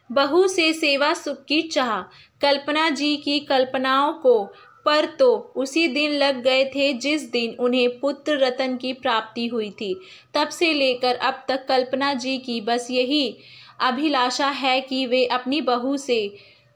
बहू से सेवा सुख की चाह। कल्पना जी की कल्पनाओं को पर तो उसी दिन लग गए थे जिस दिन उन्हें पुत्र रतन की प्राप्ति हुई थी। तब से लेकर अब तक कल्पना जी की बस यही अभिलाषा है कि वे अपनी बहू से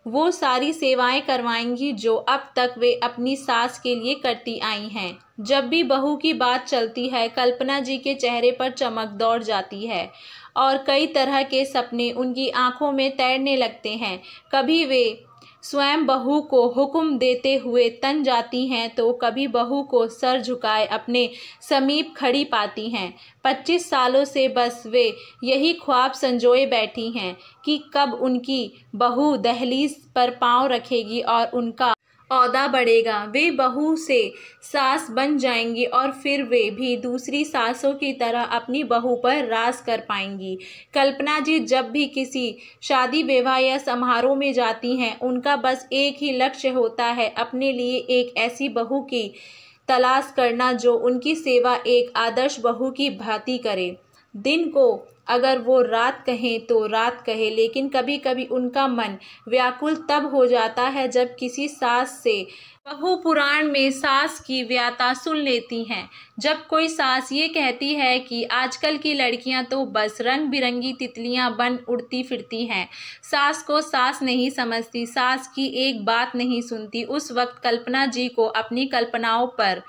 वो सारी सेवाएं करवाएंगी जो अब तक वे अपनी सास के लिए करती आई हैं। जब भी बहू की बात चलती है कल्पना जी के चेहरे पर चमक दौड़ जाती है और कई तरह के सपने उनकी आंखों में तैरने लगते हैं। कभी वे स्वयं बहू को हुक्म देते हुए तन जाती हैं तो कभी बहू को सर झुकाए अपने समीप खड़ी पाती हैं। 25 सालों से बस वे यही ख्वाब संजोए बैठी हैं कि कब उनकी बहू दहलीज पर पांव रखेगी और उनका औदा बढ़ेगा, वे बहू से सास बन जाएंगी और फिर वे भी दूसरी सासों की तरह अपनी बहू पर राज कर पाएंगी। कल्पना जी जब भी किसी शादी विवाह या समारोह में जाती हैं उनका बस एक ही लक्ष्य होता है, अपने लिए एक ऐसी बहू की तलाश करना जो उनकी सेवा एक आदर्श बहू की भांति करे। दिन को अगर वो रात कहें तो रात कहे, लेकिन कभी कभी उनका मन व्याकुल तब हो जाता है जब किसी सास से बहू पुराण में सास की व्याथा सुन लेती हैं। जब कोई सास ये कहती है कि आजकल की लड़कियां तो बस रंग बिरंगी तितलियां बन उड़ती फिरती हैं, सास को सास नहीं समझती, सास की एक बात नहीं सुनती, उस वक्त कल्पना जी को अपनी कल्पनाओं पर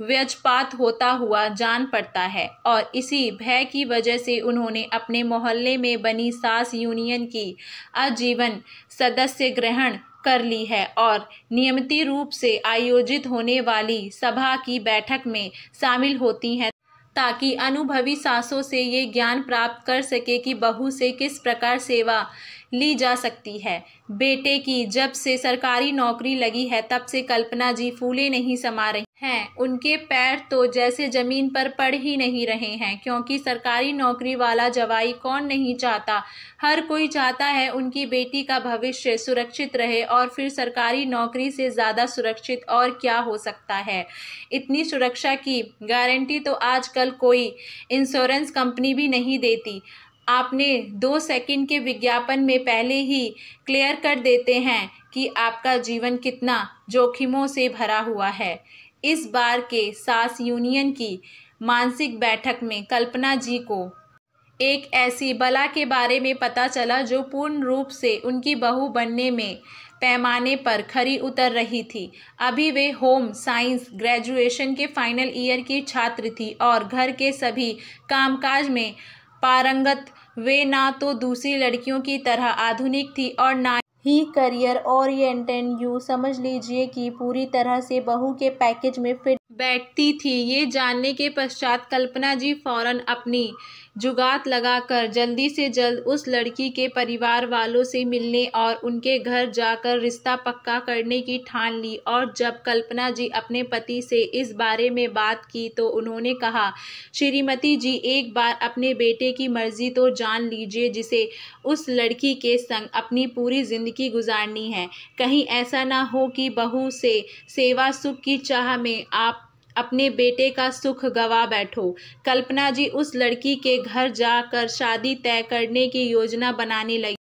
वज्रपात होता हुआ जान पड़ता है और इसी भय की वजह से उन्होंने अपने मोहल्ले में बनी सास यूनियन की आजीवन सदस्य ग्रहण कर ली है और नियमित रूप से आयोजित होने वाली सभा की बैठक में शामिल होती हैं ताकि अनुभवी सासों से ये ज्ञान प्राप्त कर सके कि बहू से किस प्रकार सेवा ली जा सकती है। बेटे की जब से सरकारी नौकरी लगी है तब से कल्पना जी फूले नहीं समा रही हैं। उनके पैर तो जैसे जमीन पर पड़ ही नहीं रहे हैं, क्योंकि सरकारी नौकरी वाला जवाई कौन नहीं चाहता। हर कोई चाहता है उनकी बेटी का भविष्य सुरक्षित रहे और फिर सरकारी नौकरी से ज़्यादा सुरक्षित और क्या हो सकता है। इतनी सुरक्षा की गारंटी तो आजकल कोई इंश्योरेंस कंपनी भी नहीं देती। आपने 2 सेकंड के विज्ञापन में पहले ही क्लियर कर देते हैं कि आपका जीवन कितना जोखिमों से भरा हुआ है। इस बार के सास यूनियन की मानसिक बैठक में कल्पना जी को एक ऐसी बला के बारे में पता चला जो पूर्ण रूप से उनकी बहू बनने में पैमाने पर खरी उतर रही थी। अभी वे होम साइंस ग्रेजुएशन के फाइनल ईयर की छात्र थी और घर के सभी कामकाज में पारंगत। वे ना तो दूसरी लड़कियों की तरह आधुनिक थी और ना ही करियर ओरिएंटेड, यूँ समझ लीजिए कि पूरी तरह से बहू के पैकेज में फिट बैठती थी। ये जानने के पश्चात कल्पना जी फौरन अपनी जुगात लगाकर जल्दी से जल्द उस लड़की के परिवार वालों से मिलने और उनके घर जाकर रिश्ता पक्का करने की ठान ली। और जब कल्पना जी अपने पति से इस बारे में बात की तो उन्होंने कहा, श्रीमती जी एक बार अपने बेटे की मर्जी तो जान लीजिए, जिसे उस लड़की के संग अपनी पूरी जिंदगी गुजारनी है। कहीं ऐसा ना हो कि बहू से सेवा सुख की चाह में आप अपने बेटे का सुख गवा बैठो। कल्पना जी उस लड़की के घर जाकर शादी तय करने की योजना बनाने लगी।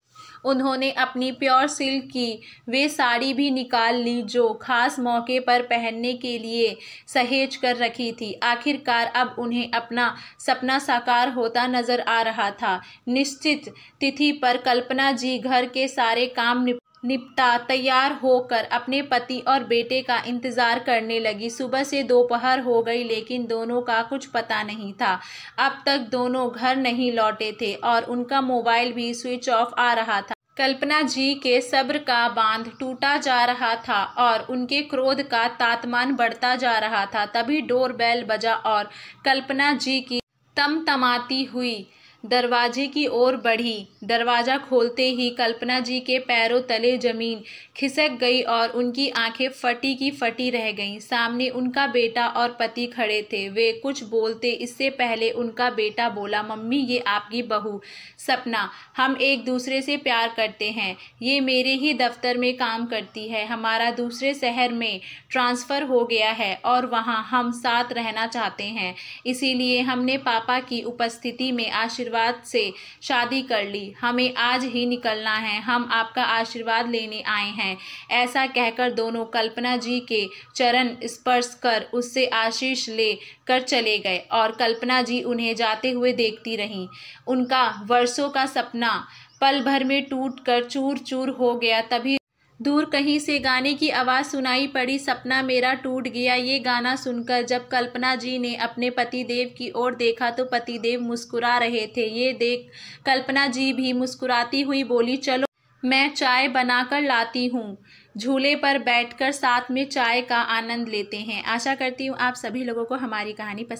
उन्होंने अपनी प्योर सिल्क की वे साड़ी भी निकाल ली जो खास मौके पर पहनने के लिए सहेज कर रखी थी। आखिरकार अब उन्हें अपना सपना साकार होता नजर आ रहा था। निश्चित तिथि पर कल्पना जी घर के सारे काम निपटा तैयार होकर अपने पति और बेटे का इंतजार करने लगी। सुबह से दोपहर हो गई लेकिन दोनों का कुछ पता नहीं था। अब तक दोनों घर नहीं लौटे थे और उनका मोबाइल भी स्विच ऑफ आ रहा था। कल्पना जी के सब्र का बांध टूटा जा रहा था और उनके क्रोध का तापमान बढ़ता जा रहा था। तभी डोरबेल बजा और कल्पना जी की तमतमाती हुई दरवाजे की ओर बढ़ी। दरवाज़ा खोलते ही कल्पना जी के पैरों तले जमीन खिसक गई और उनकी आंखें फटी की फटी रह गईं। सामने उनका बेटा और पति खड़े थे। वे कुछ बोलते इससे पहले उनका बेटा बोला, मम्मी ये आपकी बहू सपना, हम एक दूसरे से प्यार करते हैं। ये मेरे ही दफ्तर में काम करती है। हमारा दूसरे शहर में ट्रांसफ़र हो गया है और वहाँ हम साथ रहना चाहते हैं। इसीलिए हमने पापा की उपस्थिति में आशीर्वाद आशीर्वाद से शादी कर ली। हमें आज ही निकलना है, हम आपका आशीर्वाद लेने आए हैं। ऐसा कहकर दोनों कल्पना जी के चरण स्पर्श कर उससे आशीष ले कर चले गए और कल्पना जी उन्हें जाते हुए देखती रहीं। उनका वर्षों का सपना पल भर में टूट कर चूर चूर हो गया। तभी दूर कहीं से गाने की आवाज़ सुनाई पड़ी, सपना मेरा टूट गया। ये गाना सुनकर जब कल्पना जी ने अपने पतिदेव की ओर देखा तो पतिदेव मुस्कुरा रहे थे। ये देख कल्पना जी भी मुस्कुराती हुई बोली, चलो मैं चाय बनाकर लाती हूँ, झूले पर बैठकर साथ में चाय का आनंद लेते हैं। आशा करती हूँ आप सभी लोगों को हमारी कहानी पसंद